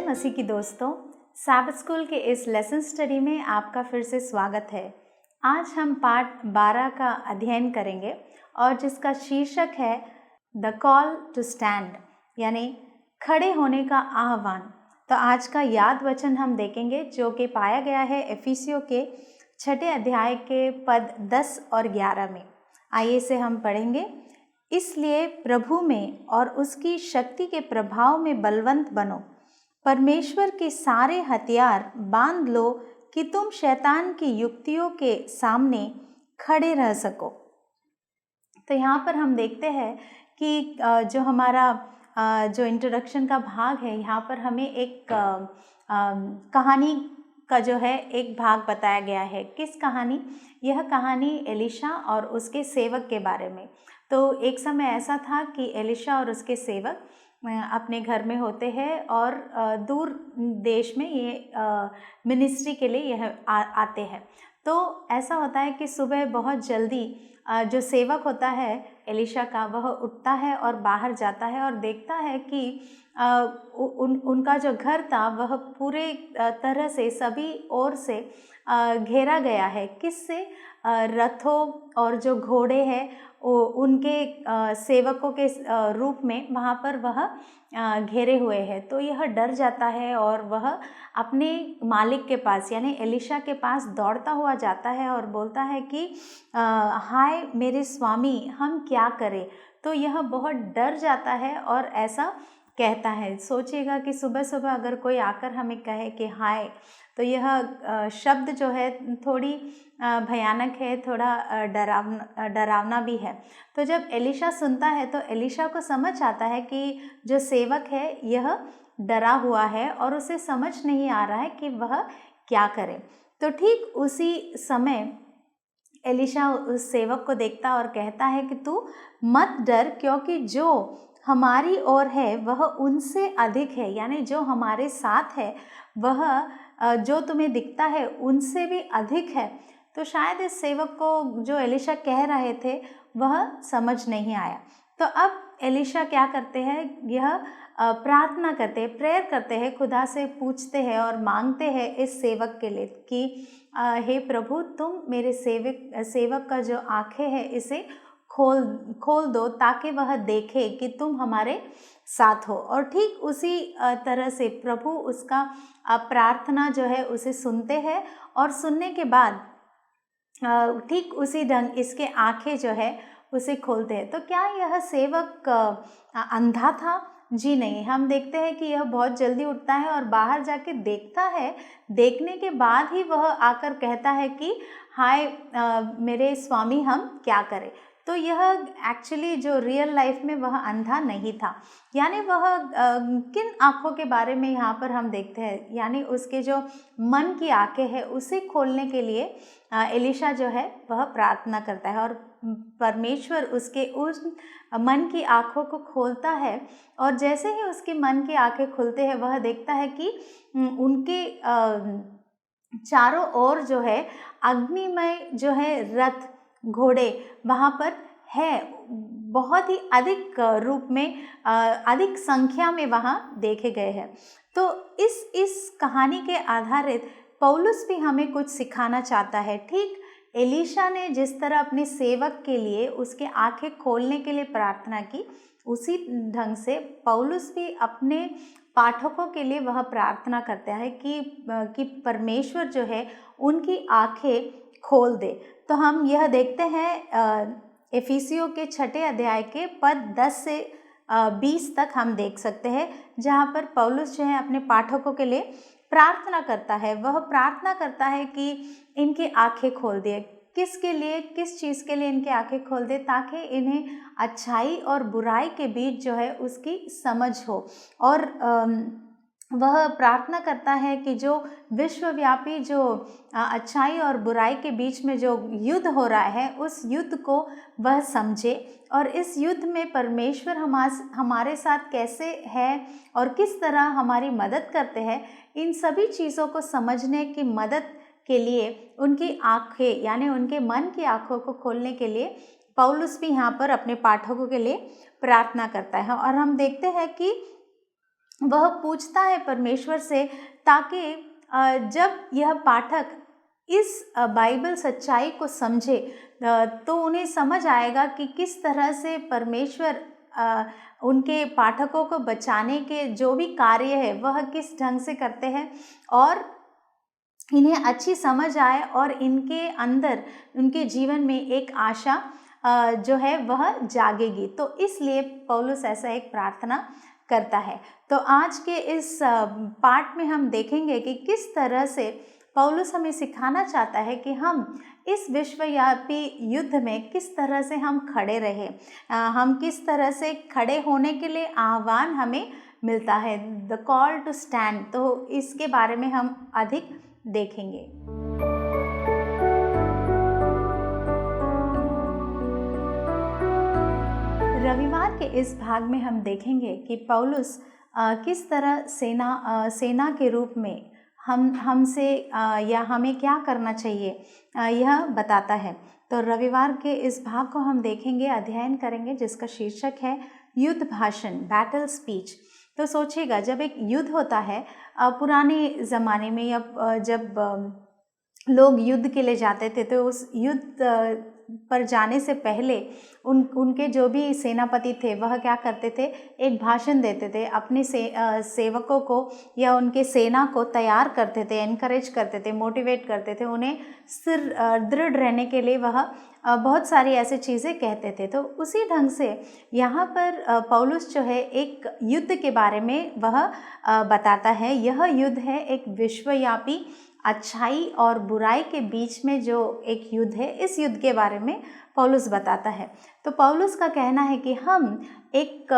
मसीह की दोस्तों, Sabbath school के इस लेसन स्टडी में आपका फिर से स्वागत है। आज हम पाठ 12 का अध्ययन करेंगे और जिसका शीर्षक है द कॉल टू स्टैंड, यानी खड़े होने का आह्वान। तो आज का याद वचन हम देखेंगे जो कि पाया गया है इफिसियों के 6 अध्याय के पद 10 और 11 में। आइए इसे हम पढ़ेंगे। इसलिए प्रभु में और उसकी शक्ति के प्रभाव में बलवंत बनो, परमेश्वर के सारे हथियार बांध लो कि तुम शैतान की युक्तियों के सामने खड़े रह सको। तो यहाँ पर हम देखते हैं कि जो हमारा जो इंट्रोडक्शन का भाग है, यहाँ पर हमें एक कहानी का जो है एक भाग बताया गया है। किस कहानी? यह कहानी एलिशा और उसके सेवक के बारे में। तो एक समय ऐसा था कि एलिशा और उसके सेवक अपने घर में होते हैं और दूर देश में ये मिनिस्ट्री के लिए यह आते हैं। तो ऐसा होता है कि सुबह बहुत जल्दी जो सेवक होता है एलिशा का, वह उठता है और बाहर जाता है और देखता है कि उनका जो घर था वह पूरे तरह से सभी ओर से घेरा गया है। किससे? रथों और जो घोड़े हैं उनके सेवकों के रूप में वहाँ पर वह घेरे हुए हैं। तो यह डर जाता है और वह अपने मालिक के पास यानी एलिशा के पास दौड़ता हुआ जाता है और बोलता है कि हाय मेरे स्वामी, हम क्या करें। तो यह बहुत डर जाता है और ऐसा कहता है। सोचिएगा कि सुबह सुबह अगर कोई आकर हमें कहे कि हाय, तो यह शब्द जो है थोड़ी भयानक है, थोड़ा डरावना भी है। तो जब एलिशा सुनता है तो एलिशा को समझ आता है कि जो सेवक है यह डरा हुआ है और उसे समझ नहीं आ रहा है कि वह क्या करे। तो ठीक उसी समय एलिशा उस सेवक को देखता और कहता है कि तू मत डर, क्योंकि जो हमारी ओर है वह उनसे अधिक है, यानी जो हमारे साथ है वह जो तुम्हें दिखता है उनसे भी अधिक है। तो शायद इस सेवक को जो एलिशा कह रहे थे वह समझ नहीं आया। तो अब एलिशा क्या करते हैं, यह प्रार्थना करते हैं, प्रेयर करते हैं, खुदा से पूछते हैं और मांगते हैं इस सेवक के लिए कि हे प्रभु, तुम मेरे सेवक का जो आंखें हैं इसे खोल दो ताकि वह देखे कि तुम हमारे साथ हो। और ठीक उसी तरह से प्रभु उसका प्रार्थना जो है उसे सुनते हैं और सुनने के बाद ठीक उसी ढंग इसके आंखें जो है उसे खोलते हैं। तो क्या यह सेवक अंधा था? जी नहीं। हम देखते हैं कि यह बहुत जल्दी उठता है और बाहर जाके देखता है। देखने के बाद ही वह आकर कहता है कि हाय मेरे स्वामी, हम क्या करें। तो यह एक्चुअली जो रियल लाइफ में वह अंधा नहीं था। यानी वह किन आँखों के बारे में यहाँ पर हम देखते हैं, यानी उसके जो मन की आँखें हैं उसे खोलने के लिए एलिशा जो है वह प्रार्थना करता है और परमेश्वर उसके उस मन की आँखों को खोलता है। और जैसे ही उसके मन की आँखें खुलते हैं वह देखता है कि उनके चारों ओर जो है अग्निमय जो है रथ, घोड़े वहाँ पर है, बहुत ही अधिक रूप में, अधिक संख्या में वहाँ देखे गए हैं। तो इस कहानी के आधारित पौलुस भी हमें कुछ सिखाना चाहता है। ठीक एलिशा ने जिस तरह अपने सेवक के लिए उसके आंखें खोलने के लिए प्रार्थना की, उसी ढंग से पौलुस भी अपने पाठकों के लिए वह प्रार्थना करता है कि परमेश्वर जो है उनकी आंखें खोल दे। तो हम यह देखते हैं इफिसियों के 6 अध्याय के पद 10 से 20 तक हम देख सकते हैं, जहाँ पर पौलुस जो है अपने पाठकों के लिए प्रार्थना करता है। वह प्रार्थना करता है कि इनकी आंखें खोल दे। किसके लिए, किस चीज़ के लिए इनकी आंखें खोल दे? ताकि इन्हें अच्छाई और बुराई के बीच जो है उसकी समझ हो। और वह प्रार्थना करता है कि जो विश्वव्यापी जो अच्छाई और बुराई के बीच में जो युद्ध हो रहा है उस युद्ध को वह समझे और इस युद्ध में परमेश्वर हमारे साथ कैसे है और किस तरह हमारी मदद करते हैं, इन सभी चीज़ों को समझने की मदद के लिए उनकी आँखें यानी उनके मन की आँखों को खोलने के लिए पौलुस भी यहाँ पर अपने पाठकों के लिए प्रार्थना करता है। और हम देखते हैं कि वह पूछता है परमेश्वर से, ताकि जब यह पाठक इस बाइबल सच्चाई को समझे तो उन्हें समझ आएगा कि किस तरह से परमेश्वर उनके पाठकों को बचाने के जो भी कार्य है वह किस ढंग से करते हैं, और इन्हें अच्छी समझ आए और इनके अंदर उनके जीवन में एक आशा जो है वह जागेगी। तो इसलिए पौलुस ऐसा एक प्रार्थना करता है। तो आज के इस पाठ में हम देखेंगे कि किस तरह से पौलुस हमें सिखाना चाहता है कि हम इस विश्वव्यापी युद्ध में किस तरह से हम खड़े रहे, हम किस तरह से खड़े होने के लिए आह्वान हमें मिलता है, द कॉल टू स्टैंड। तो इसके बारे में हम अधिक देखेंगे। रविवार के इस भाग में हम देखेंगे कि पौलुस किस तरह सेना के रूप में हमसे या हमें क्या करना चाहिए यह बताता है। तो रविवार के इस भाग को हम देखेंगे, अध्ययन करेंगे, जिसका शीर्षक है युद्ध भाषण, बैटल स्पीच। तो सोचिएगा, जब एक युद्ध होता है पुराने ज़माने में, या जब लोग युद्ध के लिए जाते थे, तो उस युद्ध पर जाने से पहले उनके जो भी सेनापति थे वह क्या करते थे, एक भाषण देते थे, अपने सेवकों को या उनके सेना को तैयार करते थे, एनकरेज करते थे, मोटिवेट करते थे, उन्हें स्थिर दृढ़ रहने के लिए वह बहुत सारी ऐसी चीज़ें कहते थे। तो उसी ढंग से यहाँ पर पौलुस जो है एक युद्ध के बारे में वह बताता है। यह युद्ध है एक विश्वव्यापी अच्छाई और बुराई के बीच में जो एक युद्ध है, इस युद्ध के बारे में पौलुस बताता है। तो पौलुस का कहना है कि हम एक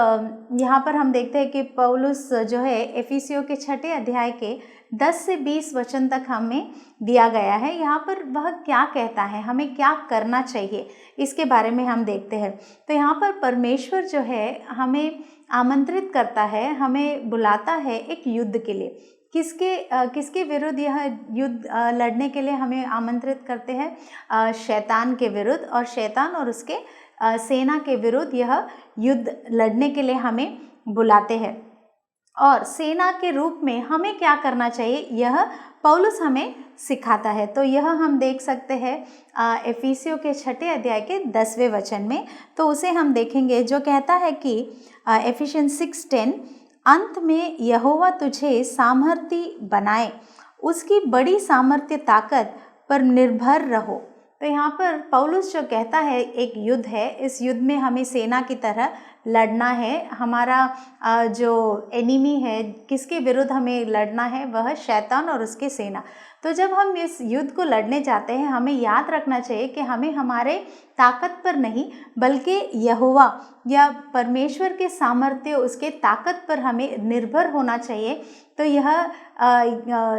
यहाँ पर हम देखते हैं कि पौलुस जो है एफिसियों के 6 अध्याय के 10 से 20 वचन तक हमें दिया गया है। यहाँ पर वह क्या कहता है, हमें क्या करना चाहिए, इसके बारे में हम देखते हैं। तो यहाँ पर परमेश्वर जो है हमें आमंत्रित करता है, हमें बुलाता है एक युद्ध के लिए। किसके विरुद्ध यह युद्ध लड़ने के लिए हमें आमंत्रित करते हैं? शैतान के विरुद्ध, और शैतान और उसके सेना के विरुद्ध यह युद्ध लड़ने के लिए हमें बुलाते हैं। और सेना के रूप में हमें क्या करना चाहिए, यह पौलुस हमें सिखाता है। तो यह हम देख सकते हैं एफिसियों के 6 अध्याय के 10वें वचन में। तो उसे हम देखेंगे, जो कहता है कि एफिशियंस 6:10, अंत में यहोवा तुझे सामर्थी बनाए, उसकी बड़ी सामर्थ्य ताकत पर निर्भर रहो। तो यहाँ पर पौलुस जो कहता है एक युद्ध है, इस युद्ध में हमें सेना की तरह लड़ना है। हमारा जो एनिमी है, किसके विरुद्ध हमें लड़ना है, वह शैतान और उसके सेना। तो जब हम इस युद्ध को लड़ने जाते हैं, हमें याद रखना चाहिए कि हमें हमारे ताकत पर नहीं, बल्कि यहोवा या परमेश्वर के सामर्थ्य, उसके ताकत पर हमें निर्भर होना चाहिए। तो यह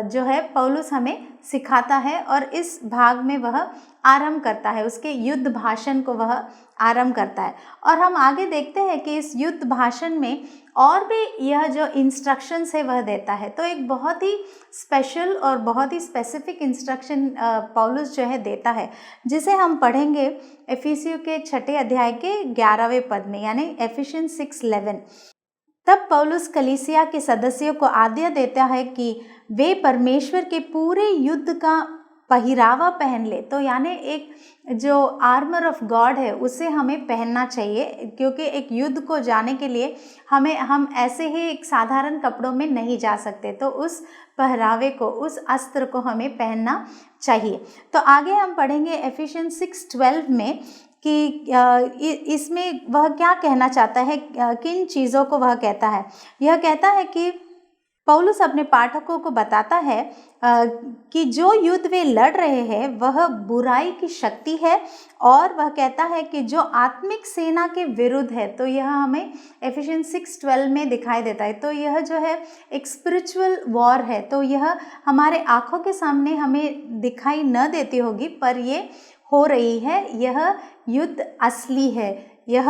जो है पौलुस हमें सिखाता है, और इस भाग में वह आरंभ करता है, उसके युद्ध भाषण को वह आरंभ करता है। और हम आगे देखते हैं कि इस युद्ध भाषण में और भी यह जो इंस्ट्रक्शंस है वह देता है। तो एक बहुत ही स्पेशल और बहुत ही स्पेसिफिक इंस्ट्रक्शन पौलुस जो है देता है, जिसे हम पढ़ेंगे एफिसियों के 6 अध्याय के 11वें पद में, यानी एफिशियंस 6:11। तब पौलुस कलीसिया के सदस्यों को आज्ञा देता है कि वे परमेश्वर के पूरे युद्ध का पहिरावा पहन ले। तो यानी एक जो आर्मर ऑफ गॉड है उसे हमें पहनना चाहिए, क्योंकि एक युद्ध को जाने के लिए हम ऐसे ही एक साधारण कपड़ों में नहीं जा सकते। तो उस पहरावे को, उस अस्त्र को हमें पहनना चाहिए। तो आगे हम पढ़ेंगे एफिशियंस 6:12 में कि इसमें वह क्या कहना चाहता है, किन चीज़ों को वह कहता है। यह कहता है कि पौलुस अपने पाठकों को बताता है कि जो युद्ध वे लड़ रहे हैं वह बुराई की शक्ति है, और वह कहता है कि जो आत्मिक सेना के विरुद्ध है। तो यह हमें एफिशियंस 6:12 में दिखाई देता है। तो यह जो है एक स्पिरिचुअल वॉर है। तो यह हमारे आँखों के सामने हमें दिखाई न देती होगी, पर ये हो रही है। यह युद्ध असली है, यह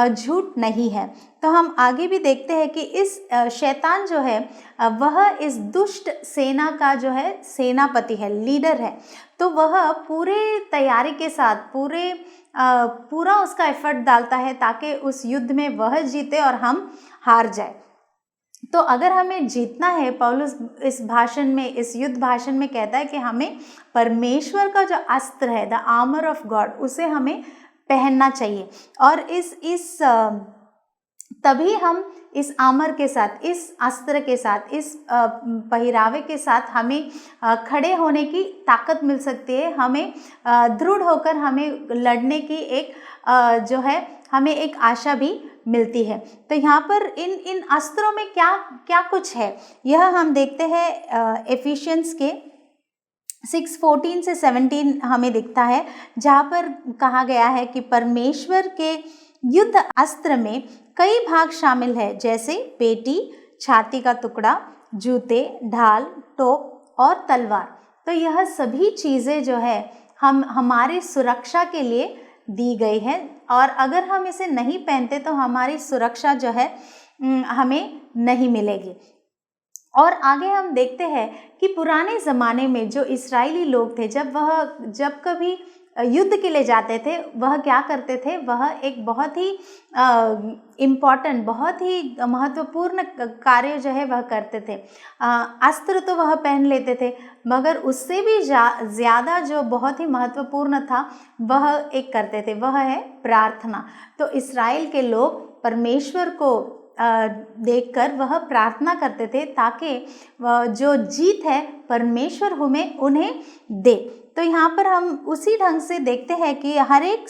झूठ नहीं है। तो हम आगे भी देखते हैं कि इस शैतान जो है वह इस दुष्ट सेना का जो है सेनापति है, लीडर है। तो वह पूरे तैयारी के साथ पूरा उसका एफर्ट डालता है ताकि उस युद्ध में वह जीते और हम हार जाए। तो अगर हमें जीतना है, पौलुस इस भाषण में, इस युद्ध भाषण में कहता है कि हमें परमेश्वर का जो अस्त्र है, द आर्मर ऑफ गॉड, उसे हमें पहनना चाहिए। और इस तभी हम इस आर्मर के साथ, इस अस्त्र के साथ, इस पहरावे के साथ हमें खड़े होने की ताकत मिल सकती है। हमें दृढ़ होकर हमें लड़ने की एक जो है हमें एक आशा भी मिलती है। तो यहाँ पर इन अस्त्रों में क्या क्या कुछ है, यह हम देखते हैं एफिशिएंस के 6:14 से 17 हमें दिखता है, जहाँ पर कहा गया है कि परमेश्वर के युद्ध अस्त्र में कई भाग शामिल है, जैसे पेटी, छाती का टुकड़ा, जूते, ढाल, टोप और तलवार। तो यह सभी चीज़ें जो है हम हमारी सुरक्षा के लिए दी गई है, और अगर हम इसे नहीं पहनते तो हमारी सुरक्षा जो है हमें नहीं मिलेगी। और आगे हम देखते हैं कि पुराने ज़माने में जो इस्राएली लोग थे, जब कभी युद्ध के लिए जाते थे, वह क्या करते थे, वह एक बहुत ही इम्पॉर्टेंट, बहुत ही महत्वपूर्ण कार्य जो है वह करते थे। अस्त्र तो वह पहन लेते थे, मगर उससे भी ज़्यादा जो बहुत ही महत्वपूर्ण था वह एक करते थे, वह है प्रार्थना। तो इस्राएल के लोग परमेश्वर को देखकर वह प्रार्थना करते थे ताकि जो जीत है परमेश्वर उन्हें दे। तो यहाँ पर हम उसी ढंग से देखते हैं कि हर एक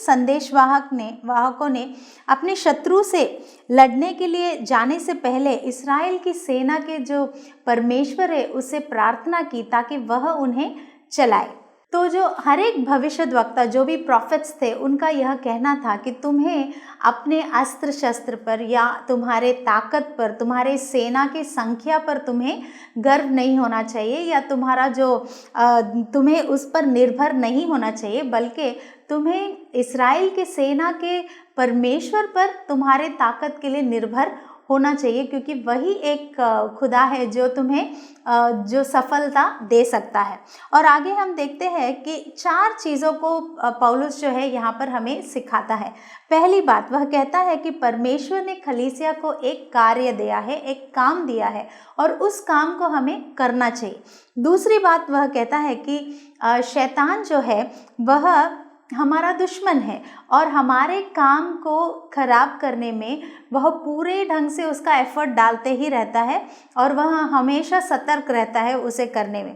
वाहकों ने अपने शत्रु से लड़ने के लिए जाने से पहले इस्राएल की सेना के जो परमेश्वर है उससे प्रार्थना की ताकि वह उन्हें चलाए। तो जो हर एक भविष्यद्वक्ता, जो भी प्रॉफिट्स थे, उनका यह कहना था कि तुम्हें अपने अस्त्र शस्त्र पर या तुम्हारे ताकत पर, तुम्हारे सेना की संख्या पर तुम्हें गर्व नहीं होना चाहिए, या तुम्हें उस पर निर्भर नहीं होना चाहिए, बल्कि तुम्हें इस्राएल के सेना के परमेश्वर पर तुम्हारे ताकत के लिए निर्भर होना चाहिए, क्योंकि वही एक खुदा है जो तुम्हें जो सफलता दे सकता है। और आगे हम देखते हैं कि 4 चीज़ों को पौलुस जो है यहाँ पर हमें सिखाता है। पहली बात, वह कहता है कि परमेश्वर ने कलीसिया को एक कार्य दिया है, एक काम दिया है, और उस काम को हमें करना चाहिए। दूसरी बात, वह कहता है कि शैतान जो है वह हमारा दुश्मन है, और हमारे काम को खराब करने में वह पूरे ढंग से उसका एफर्ट डालते ही रहता है, और वह हमेशा सतर्क रहता है उसे करने में।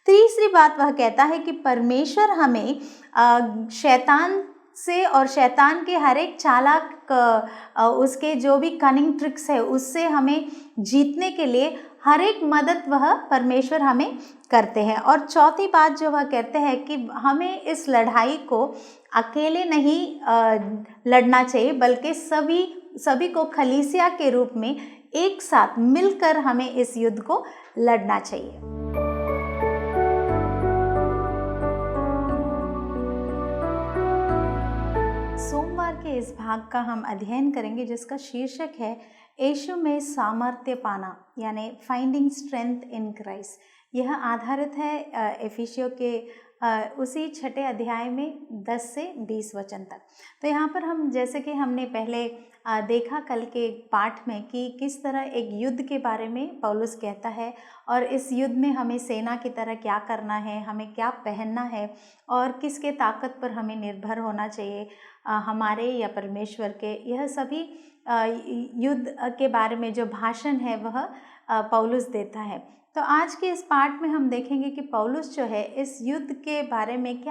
तीसरी बात, वह कहता है कि परमेश्वर हमें शैतान से और शैतान के हर एक चालाक उसके जो भी कनिंग ट्रिक्स है उससे हमें जीतने के लिए हर एक मदद वह परमेश्वर हमें करते हैं। और चौथी बात जो वह कहते हैं कि हमें इस लड़ाई को अकेले नहीं लड़ना चाहिए, बल्कि सभी को कलीसिया के रूप में एक साथ मिलकर हमें इस युद्ध को लड़ना चाहिए। सोमवार के इस भाग का हम अध्ययन करेंगे जिसका शीर्षक है यीशु में सामर्थ्य पाना, यानी फाइंडिंग स्ट्रेंथ इन क्राइस्ट। यह आधारित है एफिसियों के उसी 6 अध्याय में 10 से 20 वचन तक। तो यहाँ पर हम, जैसे कि हमने पहले देखा कल के पाठ में, कि किस तरह एक युद्ध के बारे में पौलुस कहता है, और इस युद्ध में हमें सेना की तरह क्या करना है, हमें क्या पहनना है, और किसके ताकत पर हमें निर्भर होना चाहिए, हमारे या परमेश्वर के। यह सभी युद्ध के बारे में जो भाषण है वह पौलुस देता है। तो आज के इस पाठ में हम देखेंगे कि पौलुस जो है इस युद्ध के बारे में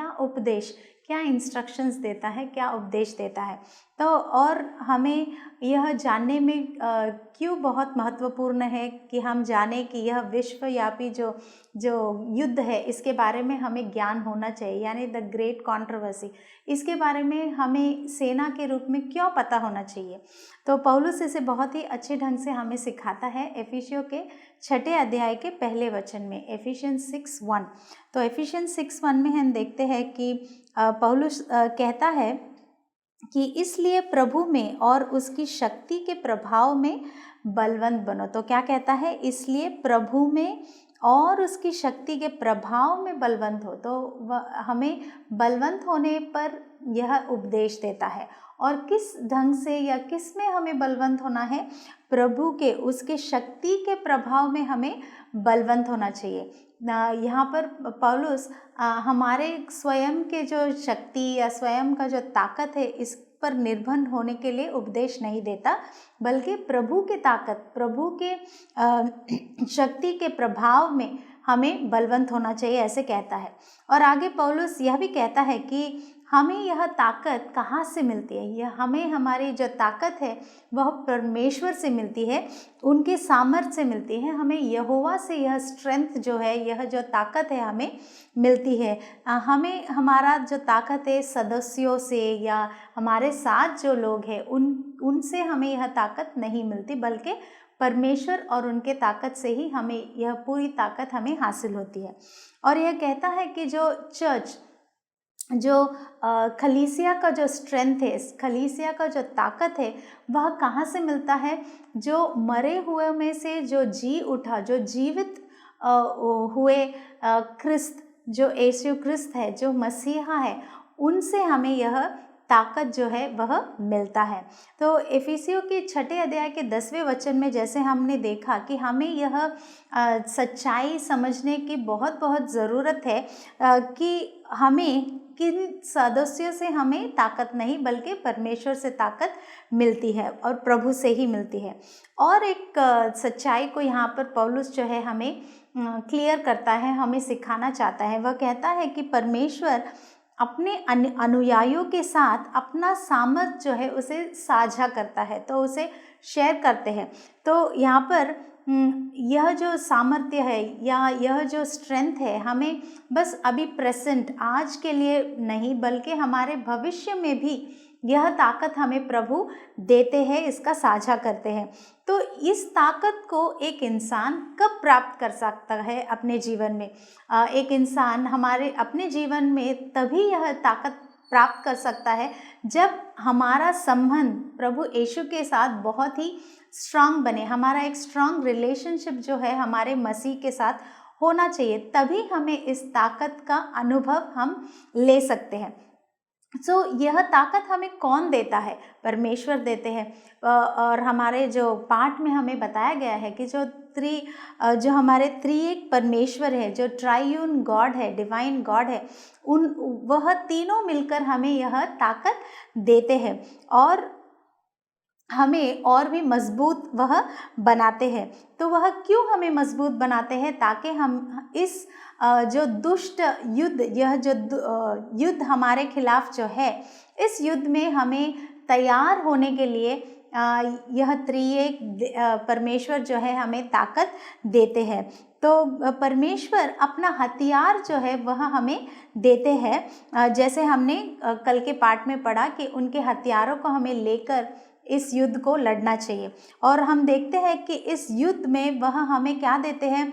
क्या इंस्ट्रक्शंस देता है, क्या उपदेश देता है। तो और हमें यह जानने में क्यों बहुत महत्वपूर्ण है कि हम जाने कि यह विश्वव्यापी जो युद्ध है इसके बारे में हमें ज्ञान होना चाहिए, यानी द ग्रेट कंट्रोवर्सी, इसके बारे में हमें सेना के रूप में क्यों पता होना चाहिए। तो पौलुस इसे बहुत ही अच्छे ढंग से हमें सिखाता है एफिसियों के 6 अध्याय के पहले वचन में, एफिशियंस 6:1। तो एफिशियंस 6:1 में हम देखते हैं कि पौलुस कहता है कि इसलिए प्रभु में और उसकी शक्ति के प्रभाव में बलवंत बनो। तो क्या कहता है? इसलिए प्रभु में और उसकी शक्ति के प्रभाव में बलवंत हो। तो वह हमें बलवंत होने पर यह उपदेश देता है। और किस ढंग से या किस में हमें बलवंत होना है? प्रभु के, उसके शक्ति के प्रभाव में हमें बलवंत होना चाहिए। यहाँ पर पौलुस हमारे स्वयं के जो शक्ति या स्वयं का जो ताकत है इस पर निर्भर होने के लिए उपदेश नहीं देता, बल्कि प्रभु की ताकत, प्रभु के शक्ति के प्रभाव में हमें बलवंत होना चाहिए, ऐसे कहता है। और आगे पौलुस यह भी कहता है कि हमें यह ताकत कहाँ से मिलती है? यह हमें, हमारी जो ताकत है वह परमेश्वर से मिलती है, उनके सामर्थ्य से मिलती है। हमें यहोवा से यह स्ट्रेंथ जो है, यह जो ताकत है हमें मिलती है। हमें हमारा जो ताकत है सदस्यों से या हमारे साथ जो लोग हैं उनसे हमें यह ताकत नहीं मिलती, बल्कि परमेश्वर और उनके ताकत से ही हमें यह पूरी ताकत हमें हासिल होती है। और यह कहता है कि जो चर्च, जो खलीसिया का जो स्ट्रेंथ है, खलीसिया का जो ताकत है, वह कहाँ से मिलता है? जो मरे हुए में से जो जी उठा, जो जीवित हुए क्रिस्त, जो यीशु क्रिस्त है, जो मसीहा है, उनसे हमें यह ताकत जो है वह मिलता है। तो इफिसियों के 6 अध्याय के 10वें वचन में जैसे हमने देखा कि हमें यह सच्चाई समझने की बहुत बहुत ज़रूरत है कि हमें किन सदस्यों से हमें ताकत नहीं, बल्कि परमेश्वर से ताकत मिलती है और प्रभु से ही मिलती है। और एक सच्चाई को यहाँ पर पौलुस जो है हमें क्लियर करता है, हमें सिखाना चाहता है। वह कहता है कि परमेश्वर अपने अनुयायियों के साथ अपना सामर्थ जो है उसे साझा करता है, तो उसे शेयर करते हैं। तो यहाँ पर यह जो सामर्थ्य है या यह जो स्ट्रेंथ है, हमें बस अभी प्रेजेंट, आज के लिए नहीं, बल्कि हमारे भविष्य में भी यह ताकत हमें प्रभु देते हैं, इसका साझा करते हैं। तो इस ताकत को एक इंसान कब प्राप्त कर सकता है अपने जीवन में? एक इंसान हमारे अपने जीवन में तभी यह ताकत प्राप्त कर सकता है जब हमारा संबंध प्रभु यीशु के साथ बहुत ही स्ट्रांग बने। हमारा एक स्ट्रांग रिलेशनशिप जो है हमारे मसीह के साथ होना चाहिए, तभी हमें इस ताकत का अनुभव हम ले सकते हैं। यह ताकत हमें कौन देता है? परमेश्वर देते हैं। और हमारे जो पाठ में हमें बताया गया है कि जो हमारे त्रिएक परमेश्वर है, जो ट्राइयून गॉड है, डिवाइन गॉड है, वह तीनों मिलकर हमें यह ताकत देते हैं और हमें और भी मजबूत वह बनाते हैं। तो वह क्यों हमें मजबूत बनाते हैं? ताकि हम इस जो दुष्ट युद्ध, यह जो युद्ध हमारे खिलाफ जो है, इस युद्ध में हमें तैयार होने के लिए यह त्रिएक परमेश्वर जो है हमें ताकत देते हैं। तो परमेश्वर अपना हथियार जो है वह हमें देते हैं। जैसे हमने कल के पाठ में पढ़ा कि उनके हथियारों को हमें लेकर इस युद्ध को लड़ना चाहिए। और हम देखते हैं कि इस युद्ध में वह हमें क्या देते हैं?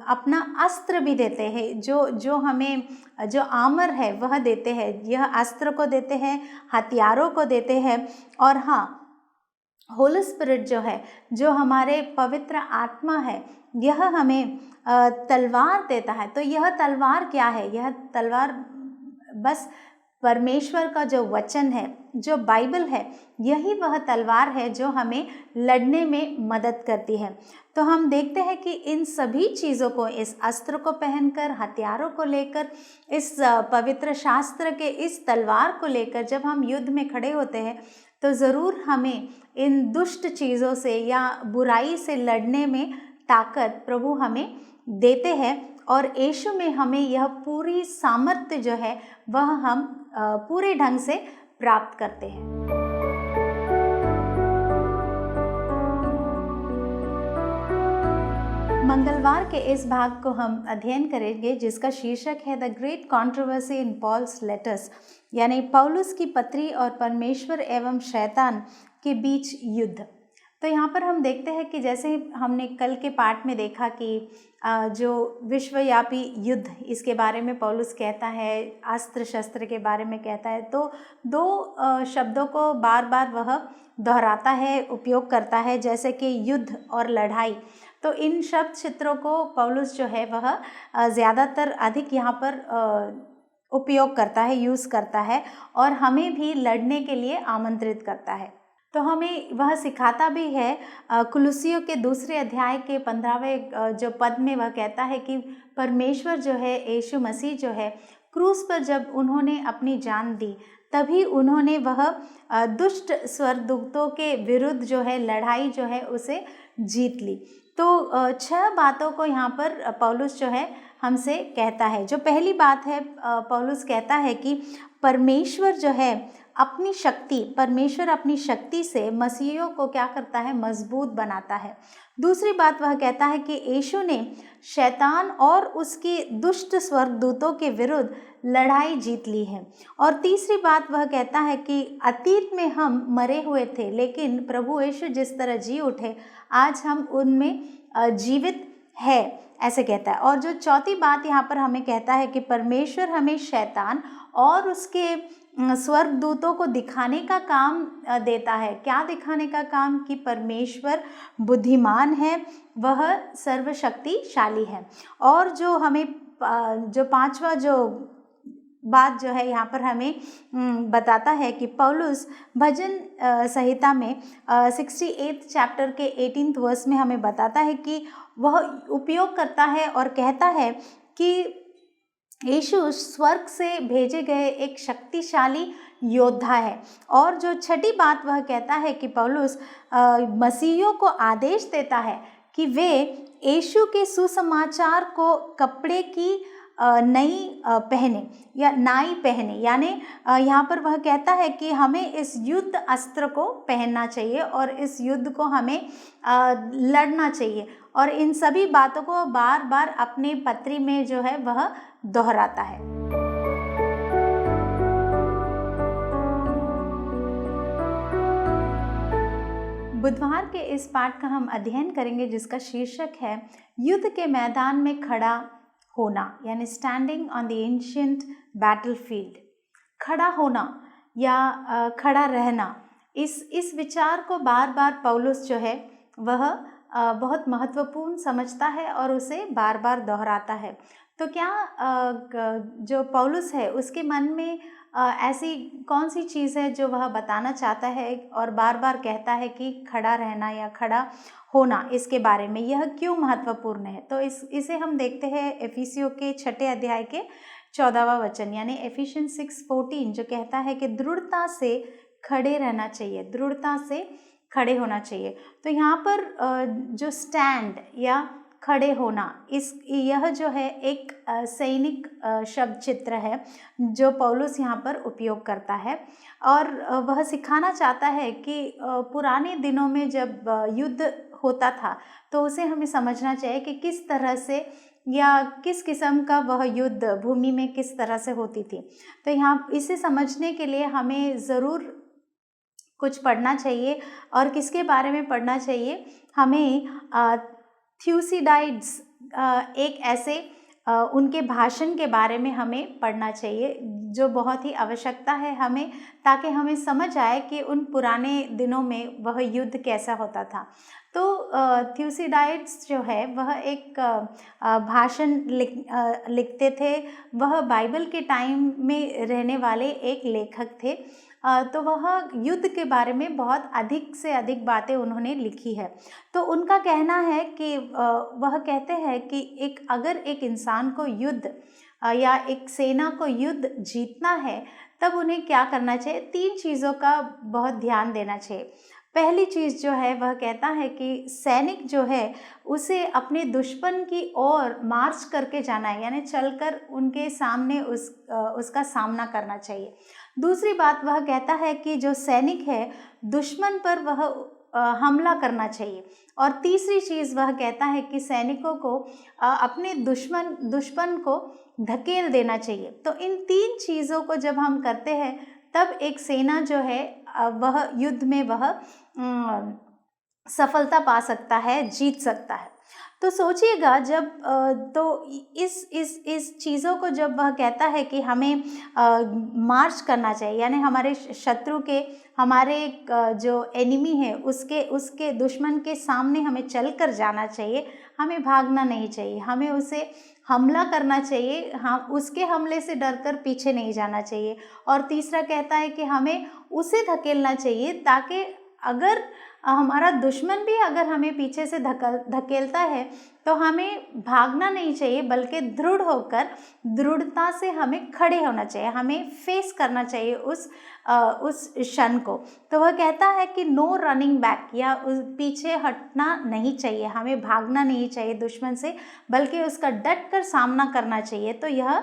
अपना अस्त्र भी देते हैं, जो हमें जो आर्मर है वह देते हैं। यह अस्त्र को देते हैं, हथियारों को देते हैं। और हाँ, होली स्पिरिट जो है, जो हमारे पवित्र आत्मा है, यह हमें तलवार देता है। तो यह तलवार क्या है? यह तलवार बस परमेश्वर का जो वचन है, जो बाइबल है, यही वह तलवार है जो हमें लड़ने में मदद करती है। तो हम देखते हैं कि इन सभी चीज़ों को, इस अस्त्र को पहनकर, हथियारों को लेकर, इस पवित्र शास्त्र के इस तलवार को लेकर जब हम युद्ध में खड़े होते हैं, तो ज़रूर हमें इन दुष्ट चीज़ों से या बुराई से लड़ने में ताकत प्रभु हमें देते हैं। और यीशु में हमें यह पूरी सामर्थ्य जो है वह हम पूरे ढंग से प्राप्त करते हैं। मंगलवार के इस भाग को हम अध्ययन करेंगे जिसका शीर्षक है the great controversy in Paul's letters, यानी पौलुस की पत्री और परमेश्वर एवं शैतान के बीच युद्ध। तो यहाँ पर हम देखते हैं कि जैसे हमने कल के पाठ में देखा कि जो विश्वव्यापी युद्ध, इसके बारे में पौलुस कहता है, अस्त्र शस्त्र के बारे में कहता है, तो दो शब्दों को बार बार वह दोहराता है, उपयोग करता है, जैसे कि युद्ध और लड़ाई। तो इन शब्द चित्रों को पौलुस जो है वह ज़्यादातर अधिक यहाँ पर उपयोग करता है, यूज़ करता है, और हमें भी लड़ने के लिए आमंत्रित करता है। तो हमें वह सिखाता भी है। कुलुसियों के 2 अध्याय के 15वें जो पद में वह कहता है कि परमेश्वर जो है, यीशु मसीह जो है, क्रूस पर जब उन्होंने अपनी जान दी, तभी उन्होंने वह दुष्ट स्वर्गदूतों के विरुद्ध जो है लड़ाई जो है उसे जीत ली। तो 6 बातों को यहाँ पर पौलुस जो है हमसे कहता है। जो पहली बात है, पौलुस कहता है कि परमेश्वर जो है परमेश्वर अपनी शक्ति से मसीहियों को क्या करता है, मजबूत बनाता है। दूसरी बात वह कहता है कि यीशु ने शैतान और उसकी दुष्ट स्वर्गदूतों के विरुद्ध लड़ाई जीत ली है। और तीसरी बात वह कहता है कि अतीत में हम मरे हुए थे, लेकिन प्रभु यीशु जिस तरह जी उठे, आज हम उनमें जीवित है, ऐसे कहता है। और जो चौथी बात यहाँ पर हमें कहता है कि परमेश्वर हमें शैतान और उसके स्वर्गदूतों को दिखाने का काम देता है। क्या दिखाने का काम? कि परमेश्वर बुद्धिमान है, वह सर्वशक्तिशाली है। और जो हमें जो 5वां जो बात जो है यहाँ पर हमें बताता है कि पौलुस भजन संहिता में 68 चैप्टर के 18th वर्स में हमें बताता है कि वह उपयोग करता है और कहता है कि यीशु स्वर्ग से भेजे गए एक शक्तिशाली योद्धा है। और जो छठी बात वह कहता है कि पौलुस मसीहियों को आदेश देता है कि वे यीशु के सुसमाचार को कपड़े की नई पहने या नाई पहने, यानी यहाँ पर वह कहता है कि हमें इस युद्ध अस्त्र को पहनना चाहिए और इस युद्ध को हमें लड़ना चाहिए। और इन सभी बातों को बार बार अपने पत्री में जो है वह दोहराता है। बुधवार के इस पाठ का हम अध्ययन करेंगे जिसका शीर्षक है युद्ध के मैदान में खड़ा होना, यानी standing on the ancient battlefield. खड़ा होना या खड़ा रहना, इस विचार को बार बार पौलुस जो है वह बहुत महत्वपूर्ण समझता है और उसे बार बार दोहराता है। तो क्या जो पौलुस है उसके मन में ऐसी कौन सी चीज़ है जो वह बताना चाहता है और बार बार कहता है कि खड़ा रहना या खड़ा होना, इसके बारे में यह क्यों महत्वपूर्ण है? तो इसे हम देखते हैं एफिसियों के 6 अध्याय के 14वां वचन, यानी एफिशियंस 6:14, जो कहता है कि दृढ़ता से खड़े रहना चाहिए, दृढ़ता से खड़े होना चाहिए। तो यहाँ पर जो स्टैंड या खड़े होना, यह जो है एक सैनिक शब्द चित्र है जो पौलुस यहाँ पर उपयोग करता है। और वह सिखाना चाहता है कि पुराने दिनों में जब युद्ध होता था तो उसे हमें समझना चाहिए कि किस तरह से या किस किस्म का वह युद्ध भूमि में किस तरह से होती थी। तो यहाँ इसे समझने के लिए हमें ज़रूर कुछ पढ़ना चाहिए। और किसके बारे में पढ़ना चाहिए? हमें थ्यूसिडाइड्स, एक ऐसे उनके भाषण के बारे में हमें पढ़ना चाहिए जो बहुत ही आवश्यकता है हमें, ताकि हमें समझ आए कि उन पुराने दिनों में वह युद्ध कैसा होता था। तो थ्यूसिडाइड्स जो है वह एक भाषण लिखते थे। वह बाइबल के टाइम में रहने वाले एक लेखक थे। तो वह युद्ध के बारे में बहुत अधिक से अधिक बातें उन्होंने लिखी है। तो उनका कहना है कि वह कहते हैं कि अगर एक इंसान को युद्ध या एक सेना को युद्ध जीतना है तब उन्हें क्या करना चाहिए? 3 चीज़ों का बहुत ध्यान देना चाहिए। पहली चीज़ जो है वह कहता है कि सैनिक जो है उसे अपने दुश्मन की ओर मार्च करके जाना है, यानी चलकर उनके सामने उसका सामना करना चाहिए। दूसरी बात वह कहता है कि जो सैनिक है दुश्मन पर वह हमला करना चाहिए। और तीसरी चीज़ वह कहता है कि सैनिकों को अपने दुश्मन को धकेल देना चाहिए। तो इन 3 चीज़ों को जब हम करते हैं तब एक सेना जो है वह युद्ध में वह सफलता पा सकता है, जीत सकता है। तो सोचिएगा जब तो इस चीज़ों को जब वह कहता है कि हमें मार्च करना चाहिए, यानी हमारे शत्रु के, हमारे जो एनिमी है उसके उसके दुश्मन के सामने हमें चल कर जाना चाहिए, हमें भागना नहीं चाहिए, हमें उसे हमला करना चाहिए, हम उसके हमले से डरकर पीछे नहीं जाना चाहिए। और तीसरा कहता है कि हमें उसे धकेलना चाहिए ताकि अगर हमारा दुश्मन भी अगर हमें पीछे से धकेलता है तो हमें भागना नहीं चाहिए, बल्कि दृढ़ होकर दृढ़ता से हमें खड़े होना चाहिए, हमें फेस करना चाहिए उस क्षण को। तो वह कहता है कि नो रनिंग बैक, या उस पीछे हटना नहीं चाहिए, हमें भागना नहीं चाहिए दुश्मन से, बल्कि उसका डट कर सामना करना चाहिए। तो यह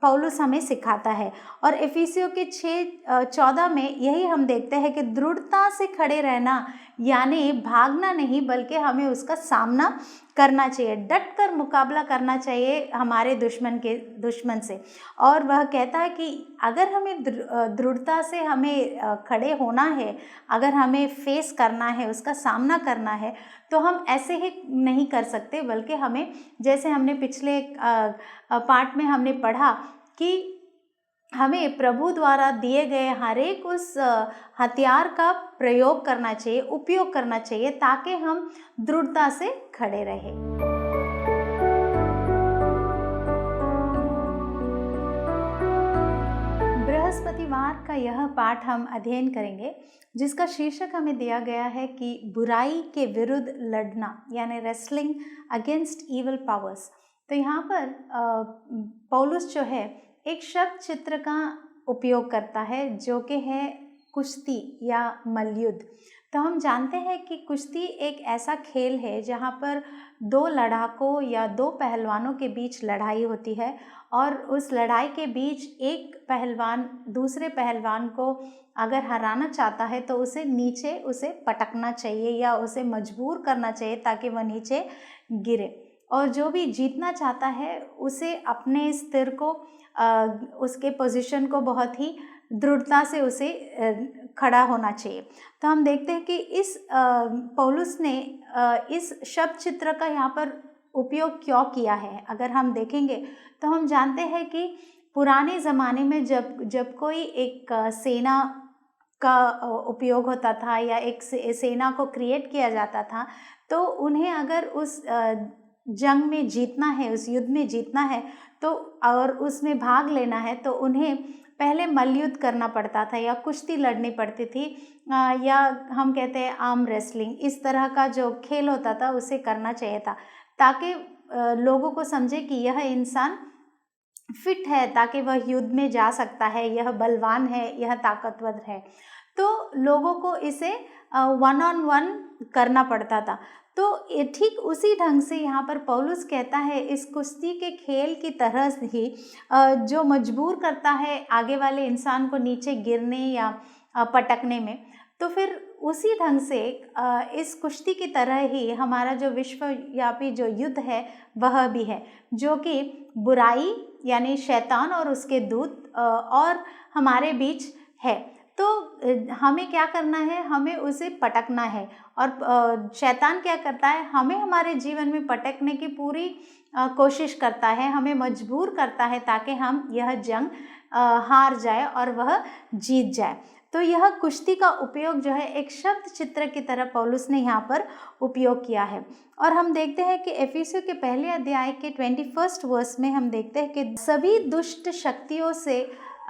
पौलुस हमें सिखाता है। और इफिसियों के 6:14 में यही हम देखते हैं कि दृढ़ता से खड़े रहना, यानी भागना नहीं बल्कि हमें उसका सामना करना चाहिए, डट कर मुकाबला करना चाहिए हमारे दुश्मन से। और वह कहता है कि अगर हमें दृढ़ता से हमें खड़े होना है, अगर हमें फेस करना है, उसका सामना करना है, तो हम ऐसे ही नहीं कर सकते, बल्कि हमें, जैसे हमने पिछले पार्ट में हमने पढ़ा कि हमें प्रभु द्वारा दिए गए हर एक उस हथियार का प्रयोग करना चाहिए, उपयोग करना चाहिए, ताकि हम दृढ़ता से खड़े रहें। बृहस्पतिवार का यह पाठ हम अध्ययन करेंगे, जिसका शीर्षक हमें दिया गया है कि बुराई के विरुद्ध लड़ना, यानी रेसलिंग अगेंस्ट इविल पावर्स। तो यहाँ पर पौलुस जो है एक शब्द चित्र का उपयोग करता है, जो कि है कुश्ती या मल्लयुद्ध। तो हम जानते हैं कि कुश्ती एक ऐसा खेल है जहाँ पर दो लड़ाकों या दो पहलवानों के बीच लड़ाई होती है, और उस लड़ाई के बीच एक पहलवान दूसरे पहलवान को अगर हराना चाहता है तो उसे पटकना चाहिए या उसे मजबूर करना चाहिए ताकि वह नीचे गिरे। और जो भी जीतना चाहता है उसे अपने स्थिर को, उसके पोजीशन को बहुत ही दृढ़ता से उसे खड़ा होना चाहिए। तो हम देखते हैं कि इस पौलुस ने इस शब्द चित्र का यहाँ पर उपयोग क्यों किया है। अगर हम देखेंगे तो हम जानते हैं कि पुराने ज़माने में जब कोई एक सेना का उपयोग होता था या एक सेना को क्रिएट किया जाता था, तो उन्हें अगर उस जंग में जीतना है, उस युद्ध में जीतना है, तो और उसमें भाग लेना है, तो उन्हें पहले मल्लयुद्ध करना पड़ता था या कुश्ती लड़नी पड़ती थी, या हम कहते हैं आर्म रेसलिंग, इस तरह का जो खेल होता था उसे करना चाहिए था, ताकि लोगों को समझे कि यह इंसान फिट है, ताकि वह युद्ध में जा सकता है, यह बलवान है, यह ताकतवर है। तो लोगों को इसे 1-on-1 करना पड़ता था। तो ठीक उसी ढंग से यहाँ पर पौलुस कहता है इस कुश्ती के खेल की तरह ही जो मजबूर करता है आगे वाले इंसान को नीचे गिरने या पटकने में, तो फिर उसी ढंग से इस कुश्ती की तरह ही हमारा जो विश्वव्यापी जो युद्ध है वह भी है, जो कि बुराई यानी शैतान और उसके दूत और हमारे बीच है। तो हमें क्या करना है, हमें उसे पटकना है। और शैतान क्या करता है, हमें हमारे जीवन में पटकने की पूरी कोशिश करता है, हमें मजबूर करता है ताकि हम यह जंग हार जाए और वह जीत जाए। तो यह कुश्ती का उपयोग जो है एक शब्द चित्र की तरह पौलुस ने यहाँ पर उपयोग किया है। और हम देखते हैं कि एफिसियों के पहले अध्याय के 21 वर्स में हम देखते हैं कि सभी दुष्ट शक्तियों से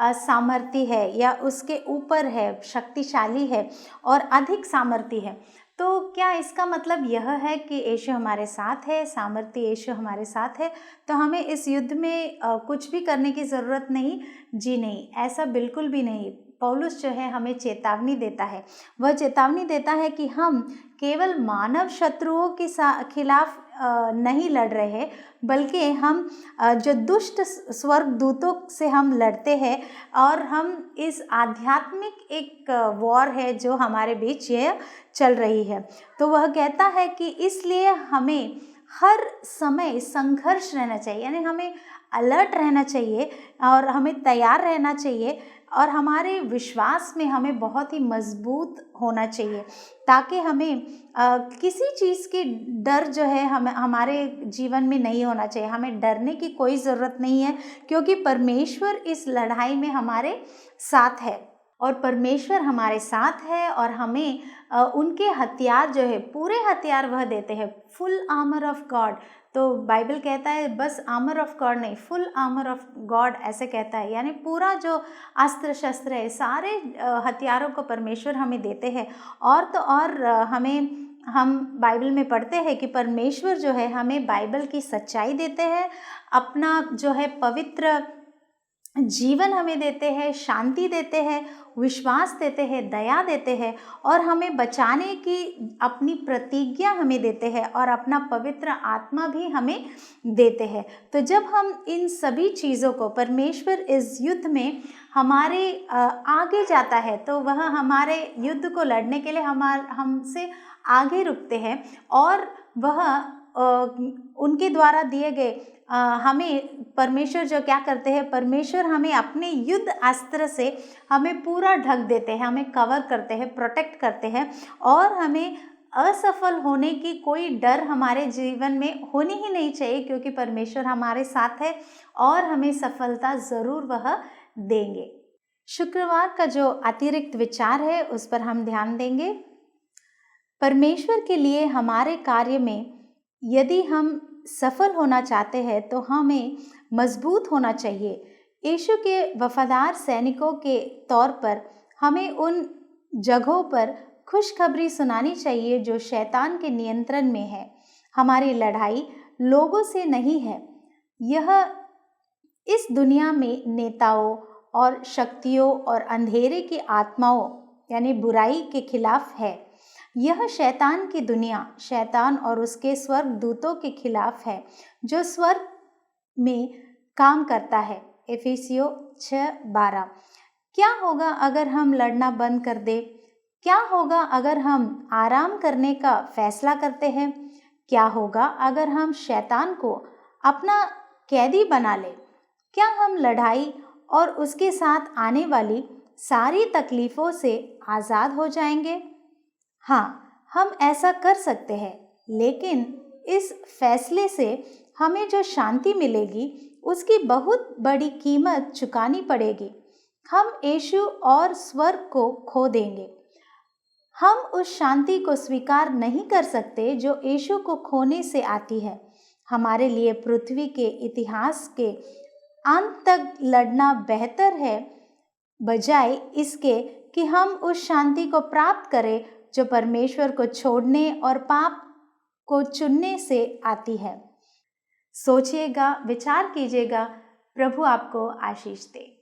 सामर्थ्य है या उसके ऊपर है, शक्तिशाली है और अधिक सामर्थ्य है। तो क्या इसका मतलब यह है कि यीशु हमारे साथ है, सामर्थ्य यीशु हमारे साथ है, तो हमें इस युद्ध में कुछ भी करने की ज़रूरत नहीं? जी नहीं, ऐसा बिल्कुल भी नहीं। पौलुस जो है हमें चेतावनी देता है, वह चेतावनी देता है कि हम केवल मानव शत्रुओं के खिलाफ नहीं लड़ रहे, बल्कि हम जो दुष्ट स्वर्गदूतों से हम लड़ते हैं, और हम इस आध्यात्मिक एक वॉर है जो हमारे बीच ये चल रही है। तो वह कहता है कि इसलिए हमें हर समय संघर्ष रहना चाहिए, यानी हमें अलर्ट रहना चाहिए और हमें तैयार रहना चाहिए और हमारे विश्वास में हमें बहुत ही मजबूत होना चाहिए, ताकि हमें किसी चीज़ की डर जो है हमारे जीवन में नहीं होना चाहिए। हमें डरने की कोई ज़रूरत नहीं है, क्योंकि परमेश्वर इस लड़ाई में हमारे साथ है और परमेश्वर हमारे साथ है और हमें उनके हथियार जो है, पूरे हथियार वह देते हैं, फुल आर्मर ऑफ गॉड। तो बाइबल कहता है बस आर्मर ऑफ गॉड नहीं, फुल आर्मर ऑफ गॉड ऐसे कहता है, यानी पूरा जो अस्त्र शस्त्र है, सारे हथियारों को परमेश्वर हमें देते हैं। और तो और हम बाइबल में पढ़ते हैं कि परमेश्वर जो है हमें बाइबल की सच्चाई देते हैं, अपना जो है पवित्र जीवन हमें देते हैं, शांति देते हैं, विश्वास देते हैं, दया देते हैं और हमें बचाने की अपनी प्रतिज्ञा हमें देते हैं और अपना पवित्र आत्मा भी हमें देते हैं। तो जब हम इन सभी चीज़ों को, परमेश्वर इस युद्ध में हमारे आगे जाता है, तो वह हमारे युद्ध को लड़ने के लिए हमसे आगे रुकते हैं और वह उनके द्वारा दिए गए हमें परमेश्वर जो क्या करते हैं, परमेश्वर हमें अपने युद्ध अस्त्र से हमें पूरा ढक देते हैं, हमें कवर करते हैं, प्रोटेक्ट करते हैं और हमें असफल होने की कोई डर हमारे जीवन में होनी ही नहीं चाहिए, क्योंकि परमेश्वर हमारे साथ है और हमें सफलता ज़रूर वह देंगे। शुक्रवार का जो अतिरिक्त विचार है उस पर हम ध्यान देंगे। परमेश्वर के लिए हमारे कार्य में यदि हम सफल होना चाहते हैं तो हमें मजबूत होना चाहिए। यीशु के वफादार सैनिकों के तौर पर हमें उन जगहों पर खुशखबरी सुनानी चाहिए जो शैतान के नियंत्रण में है। हमारी लड़ाई लोगों से नहीं है, यह इस दुनिया में नेताओं और शक्तियों और अंधेरे की आत्माओं यानी बुराई के खिलाफ है। यह शैतान की दुनिया, शैतान और उसके स्वर्ग दूतों के खिलाफ है जो स्वर्ग में काम करता है। एफिसियों 6:12। क्या होगा अगर हम लड़ना बंद कर दें? क्या होगा अगर हम आराम करने का फैसला करते हैं? क्या होगा अगर हम शैतान को अपना कैदी बना लें? क्या हम लड़ाई और उसके साथ आने वाली सारी तकलीफ़ों से आज़ाद हो जाएंगे? हाँ, हम ऐसा कर सकते हैं, लेकिन इस फैसले से हमें जो शांति मिलेगी उसकी बहुत बड़ी कीमत चुकानी पड़ेगी। हम यीशु और स्वर्ग को खो देंगे। हम उस शांति को स्वीकार नहीं कर सकते जो यीशु को खोने से आती है। हमारे लिए पृथ्वी के इतिहास के अंत तक लड़ना बेहतर है, बजाय इसके कि हम उस शांति को प्राप्त करें जो परमेश्वर को छोड़ने और पाप को चुनने से आती है। सोचिएगा, विचार कीजिएगा। प्रभु आपको आशीष दे।